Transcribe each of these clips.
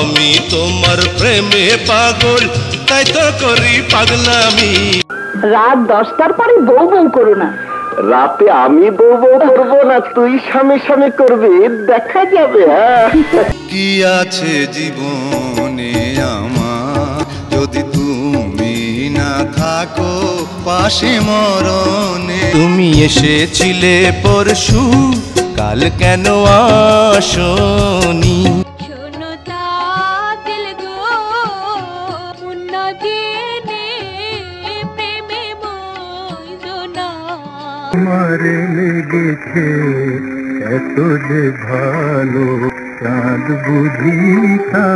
আমি তোমার প্রেমে পাগল, তাই তো করি পাগলামি। রাত 10টার পরে বউ বউ করো না। রাতে আমি বউ বউ করবো না, তুই স্বামী স্বামী করবি, দেখা যাবে। কি আছে জীবনে আমার, যদি তুমি না থাকো পাশে মরণে। তুমি এসেছিলে পরশু, কাল কেন আসনি? তোমারে লেগেছে এত যে ভালো, চাঁদ বুঝি তা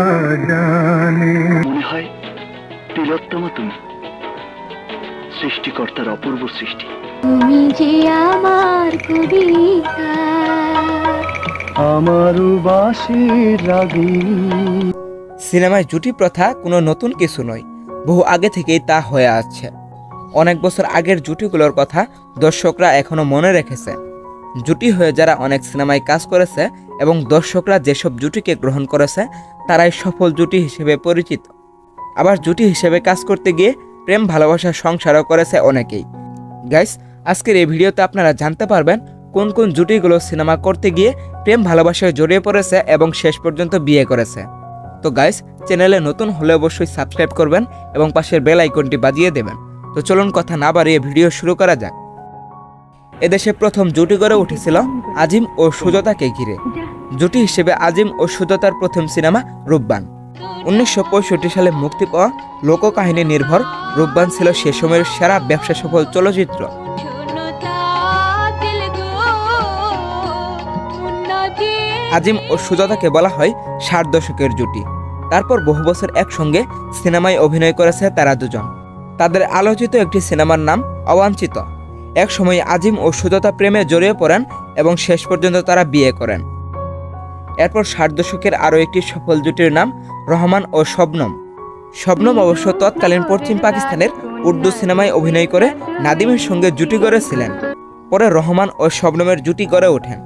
জানে। মনে হয় তিলোত্তমা তুমি, সৃষ্টিকর্তার অপূর্ব সৃষ্টি। তুমি যে আমার কবিতা, আমার বাঁশির রাগিনী। সিনেমায় জুটি প্রথা কোনো নতুন কিছু নয়, বহু আগে থেকেই তা হয়ে আসছে। অনেক বছর আগের জুটিগুলোর কথা দর্শকরা এখনো মনে রেখেছে। জুটি হয়ে যারা অনেক সিনেমায় কাজ করেছে এবং দর্শকরা যেসব জুটিকে গ্রহণ করেছে তারাই সফল জুটি হিসেবে পরিচিত। আবার জুটি হিসেবে কাজ করতে গিয়ে প্রেম ভালোবাসার সংসারও করেছে অনেকেই। গাইস, আজকের এই ভিডিওতে আপনারা জানতে পারবেন কোন কোন জুটিগুলো সিনেমা করতে গিয়ে প্রেম ভালোবাসায় জড়িয়ে পড়েছে এবং শেষ পর্যন্ত বিয়ে করেছে। তো গাইস, চ্যানেলে নতুন হলে অবশ্যই সাবস্ক্রাইব করবেন এবং পাশের বেল আইকনটি বাজিয়ে দেবেন। তো চলুন কথা না বাড়িয়ে ভিডিও শুরু করা যাক। এদেশে প্রথম জুটি গড়ে উঠেছিল আজিম ও সুজাতাকে ঘিরে। জুটি হিসেবে আজিম ও সুজাতার প্রথম সিনেমা রূপবান। 1965 সালে মুক্তি পাওয়া লোককাহিনী নির্ভর রূপবান ছিল সে সময়ের সেরা ব্যবসা সফল চলচ্চিত্র। আজিম ও সুজাতাকে বলা হয় 60 দশকের জুটি। তারপর বহু বছর একসঙ্গে সিনেমায় অভিনয় করেছে তারা দুজন। তাদের আলোচিত একটি সিনেমার নাম অবাঞ্ছিত। এক সময় আজিম ও সুজাতা প্রেমে জড়িয়ে পড়েন এবং শেষ পর্যন্ত তারা বিয়ে করেন। এরপর 60 দশকের আরও একটি সফল জুটির নাম রহমান ও শবনম। শবনম অবশ্য তৎকালীন পশ্চিম পাকিস্তানের উর্দু সিনেমায় অভিনয় করে নাদিমের সঙ্গে জুটি গড়েছিলেন। পরে রহমান ও শবনমের জুটি গড়ে ওঠেন।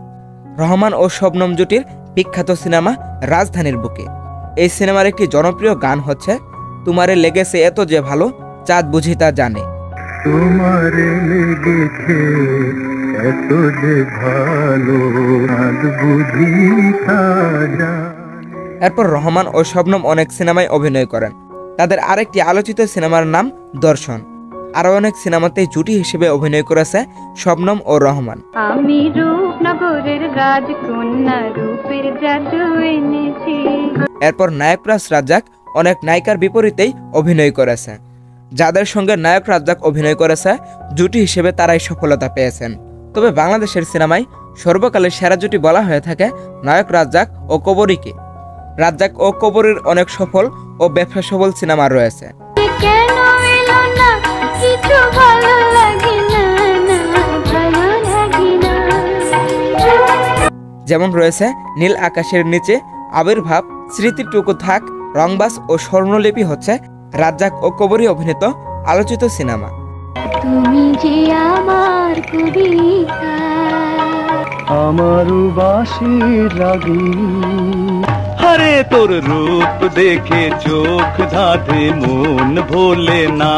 রহমান ও শবনম জুটির বিখ্যাত সিনেমা রাজধানীর বুকে। এই সিনেমার একটি জনপ্রিয় গান হচ্ছে তোমারে লেগেছে এত যে ভালো, চাঁদ বুঝি তা জানে। তোমারে লেগেছে এত যে ভালো, চাঁদ বুঝি তা জানে। এরপর রহমান ও শবনম অনেক সিনেমায় অভিনয় করেন। তাদের আরেকটি আলোচিত সিনেমার নাম দর্শন। আরো অনেক সিনেমাতে জুটি হিসেবে অভিনয় করেছে শবনম ও রহমান। আমি রূপনগরের রাজকন্যা, রূপের জাদু এনেছি। এরপর নায়করাজ রাজ্জাক অনেক নায়িকার বিপরীতেই অভিনয় করেছে। যাদের সঙ্গে নায়ক রাজ্জাক অভিনয় করেছে জুটি হিসেবে তারাই সফলতা পেয়েছেন। তবে বাংলাদেশের সিনেমায় সর্বকালের সেরা জুটি বলা হয়ে থাকে নায়ক রাজ্জাক ও কবরীকে। রাজ্জাক ও কবরীর অনেক সফল ও ব্যবসা সফল সিনেমা রয়েছে। যেমন রয়েছে নীল আকাশের নিচে, আবির্ভাব, স্মৃতিটুকু থাক, রংবাজ ও স্বর্ণলিপি হচ্ছে রাজ্জাক ও কবরী অভিনীত আলোচিত সিনেমা। তুমি যে আমার কবিতা, আমার বাঁশির রাগিনী। আরে তোর রূপ দেখে চোখ ধাঁধে, মন ভোলে না।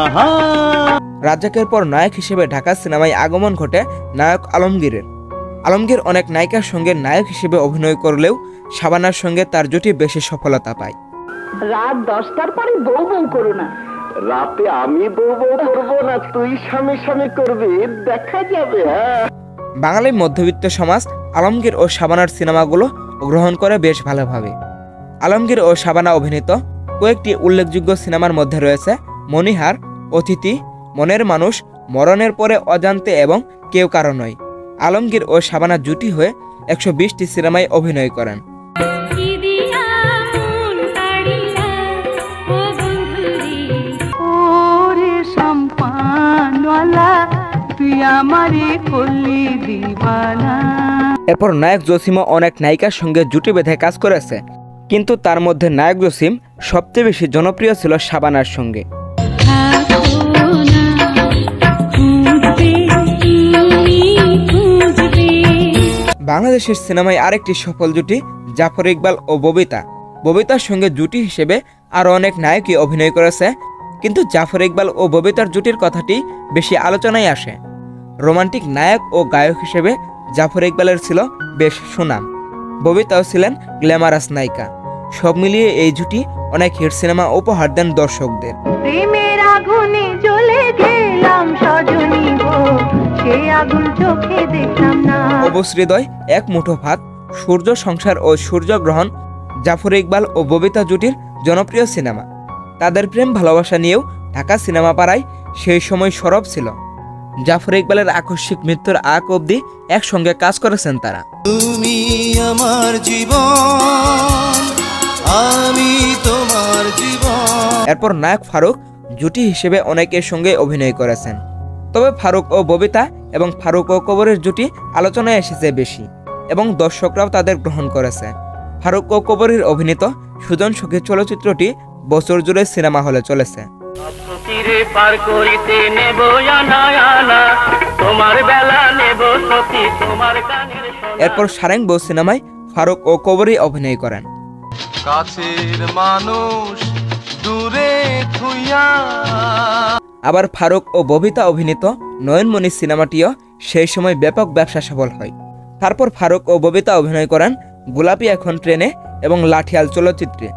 রাজ্জাকের পর নায়ক হিসেবে ঢাকা সিনেমায় আগমন ঘটে নায়ক আলমগীরের। আলমগীর অনেক নায়িকার সঙ্গে নায়ক হিসেবে অভিনয় করলেও শাবানার সঙ্গে তার জুটি বেশি সফলতা পায়। রাত 10টার পরে বউ বউ করো না। রাতে আমি বউ বউ করবো না, তুই স্বামী স্বামী করবি, দেখা যাবে। বাঙালি মধ্যবিত্ত সমাজ আলমগীর ও শাবানার সিনেমাগুলো গ্রহণ করে বেশ ভালোভাবে। আলমগীর ও শাবানা অভিনীত কয়েকটি উল্লেখযোগ্য সিনেমার মধ্যে রয়েছে মনিহার, অতিথি, মনের মানুষ, মরণের পরে অজান্তে এবং কেউ কারো নয়। আলমগীর ও শাবানা জুটি হয়ে 120টি সিনেমায় অভিনয় করেন। এরপর নায়ক জসিমও অনেক নায়িকার সঙ্গে জুটি বেঁধে কাজ করেছে, কিন্তু তার মধ্যে নায়ক জসিম সবচেয়ে বেশি জনপ্রিয় ছিল শাবানার সঙ্গে। বাংলাদেশের সিনেমায় আরেকটি সফল জুটি জাফর ইকবাল ও ববিতা। ববিতার সঙ্গে জুটি হিসেবে আরও অনেক নায়কই অভিনয় করেছে, কিন্তু জাফর ইকবাল ও ববিতার জুটির কথাটি বেশি আলোচনায় আসে। রোমান্টিক নায়ক ও গায়ক হিসেবে জাফর ইকবালের ছিল বেশ সুনাম, ববিতাও ছিলেন গ্ল্যামারাস নায়িকা। সব মিলিয়ে এই জুটি অনেক হিট সিনেমা উপহার দেন দর্শকদের। প্রেমের আগুনে জ্বলে গেলাম সজনী গো, সে আগুন চোখে দেখলাম না। অবুজ হৃদয়, এক মুঠো ভাত, সূর্য সংসার ও সূর্যগ্রহণ জাফর ইকবাল ও ববিতা জুটির জনপ্রিয় সিনেমা। তাদের প্রেম ভালোবাসা নিয়েও ঢাকা সিনেমা পাড়ায় সেই সময় সরব ছিল। জাফর ইকবালের আকস্মিক মৃত্যুর আগ অবধি একসঙ্গে কাজ করেছেন তারা। তুমি আমার জীবন, আমি তোমার জীবন। এরপর নায়ক ফারুক জুটি হিসেবে অনেকের সঙ্গে অভিনয় করেছেন, তবে ফারুক ও ববিতা এবং ফারুক ও কবরের জুটি আলোচনায় এসেছে বেশি এবং দর্শকরাও তাদের গ্রহণ করেছে। ফারুক ও কবরের অভিনীত সুজন সখী চলচ্চিত্রটি বছর জুড়ে সিনেমা হলে চলেছে। এরপর সারেং বউ সিনেমায় ফারুক ও কবরই অভিনয় করেন। কাছের মানুষ দূরে থুইয়া। আবার ফারুক ও ববিতা অভিনীত নয়নমণি সিনেমাটিও সেই সময় ব্যাপক ব্যবসা সফল হয়। তারপর ফারুক ও ববিতা অভিনয় করেন গোলাপি এখন ট্রেনে এবং লাঠিয়াল চলচ্চিত্রে।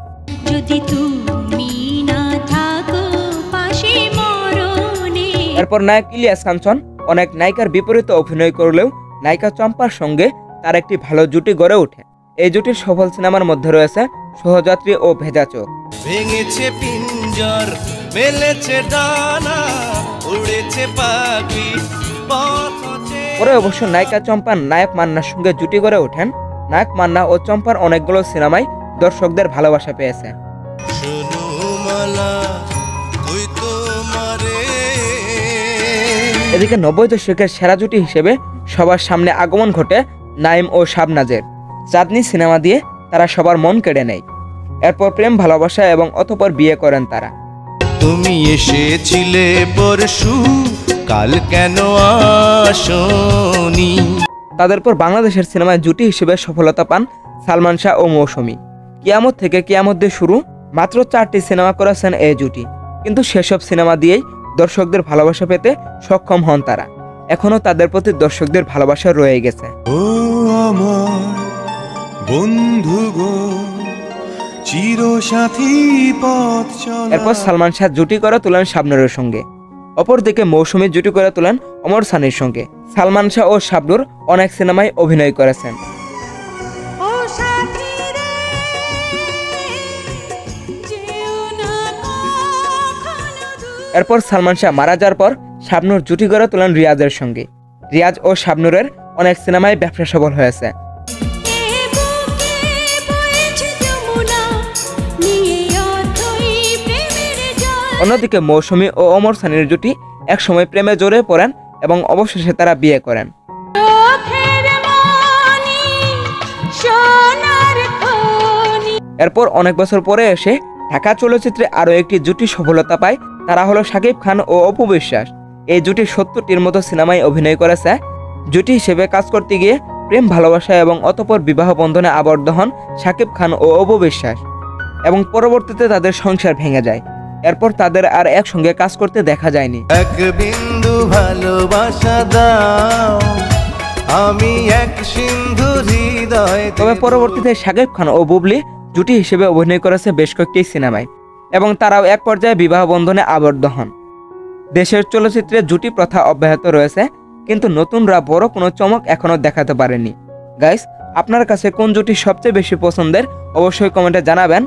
এরপর নায়ক ইলিয়াস কাঞ্চন অনেক নায়িকার বিপরীতে অভিনয় করলেও নায়িকা চম্পার সঙ্গে তার একটি ভালো জুটি গড়ে ওঠে। এই জুটির সফল সিনেমার মধ্যে রয়েছে সহযাত্রী ও ভেজা চোখ। ভেঙেছে পিঞ্জর, মেলেছে ডানা, উড়েছে পাখি। পরে অবশ্য নায়িকা চম্পা নায়ক মান্নার সঙ্গে জুটি গড়ে ওঠেন। নায়ক মান্না ও চম্পার অনেকগুলো সিনেমায় দর্শকদের ভালোবাসা পেয়েছে। এদিকে 90 দশকের সেরা জুটি হিসেবে সবার সামনে আগমন ঘটে নাইম ও শাবনাজের। চাঁদনি সিনেমা দিয়ে তারা সবার মন কেড়ে নেয়। এরপর প্রেম ভালোবাসা এবং অতঃপর বিয়ে করেন তারা। তুমি এসেছিলে পরশু, কাল কেন আসোনি। তাদের পর বাংলাদেশের সিনেমায় জুটি হিসেবে সফলতা পান সালমান শাহ ও মৌসুমী। কিয়ামত থেকে কিয়ামত দিয়ে শুরু, মাত্র 4টি সিনেমা করেছেন এই জুটি, কিন্তু সেসব সিনেমা দিয়েই দর্শকদের ভালোবাসা পেতে সক্ষম হন তারা। এখনো তাদের প্রতি দর্শকদের ভালোবাসা রয়ে গেছে। ও আমার বন্ধু গো, চিরসাথী পথ চলা। এরপর সালমান শাহ জুটি করে তোলেন শাবনূরের সঙ্গে। অপরদিকে মৌসুমী জুটি করে তোলেন ওমর সানির সঙ্গে। সালমান শাহ ও শাবনূর অনেক সিনেমায় অভিনয় করেছেন। এরপর সালমান শাহ মারা যাওয়ার পর শাবনূর জুটি করে তোলেন রিয়াজের সঙ্গে। রিয়াজ ও শাবনূরের অনেক সিনেমায় ব্যবসা সফল হয়েছে। অন্যদিকে মৌসুমী ও ওমর সানির জুটি একসময় প্রেমে জড়িয়ে পড়েন এবং অবশেষে তারা বিয়ে করেন। এরপর অনেক বছর পরে এসে ঢাকা চলচ্চিত্রে আরও একটি জুটি সফলতা পায়, তারা হলো শাকিব খান ও অপু বিশ্বাস। এই জুটি 70টির মতো সিনেমায় অভিনয় করেছে। জুটি হিসেবে কাজ করতে গিয়ে প্রেম ভালোবাসা এবং অতঃপর বিবাহ বন্ধনে আবদ্ধ হন শাকিব খান ও অপু বিশ্বাস এবং পরবর্তীতে তাদের সংসার ভেঙে যায়। এরপর তাদের আর একসঙ্গে কাজ করতে দেখা যায়নি। এক বিন্দু ভালোবাসা দাও, আমি এক সিন্ধু হৃদয়। তবে পরবর্তীতে শাকিব খান ও বুবলি জুটি হিসেবে অভিনয় করেছে বেশ কয়েকটি সিনেমায় এবং তারাও এক পর্যায়ে বিবাহ বন্ধনে আবদ্ধ হন। দেশের চলচ্চিত্রে জুটি প্রথা অব্যাহত রয়েছে, কিন্তু নতুনরা বড় কোনো চমক এখনো দেখাতে পারেনি। গাইস, আপনার কাছে কোন জুটি সবচেয়ে বেশি পছন্দের অবশ্যই কমেন্টে জানাবেন।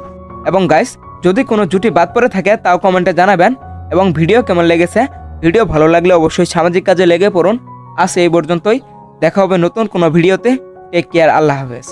এবং গাইস, যদি কোনো জুটি বাদ পড়ে থাকে তাও কমেন্টে জানাবেন। এবং ভিডিও কেমন লেগেছে, ভিডিও ভালো লাগলে অবশ্যই সামাজিক কাজে লেগে পড়ুন। আজ এই পর্যন্তই, দেখা হবে নতুন কোনো ভিডিওতে। টেক কেয়ার, আল্লাহ হাফেজ।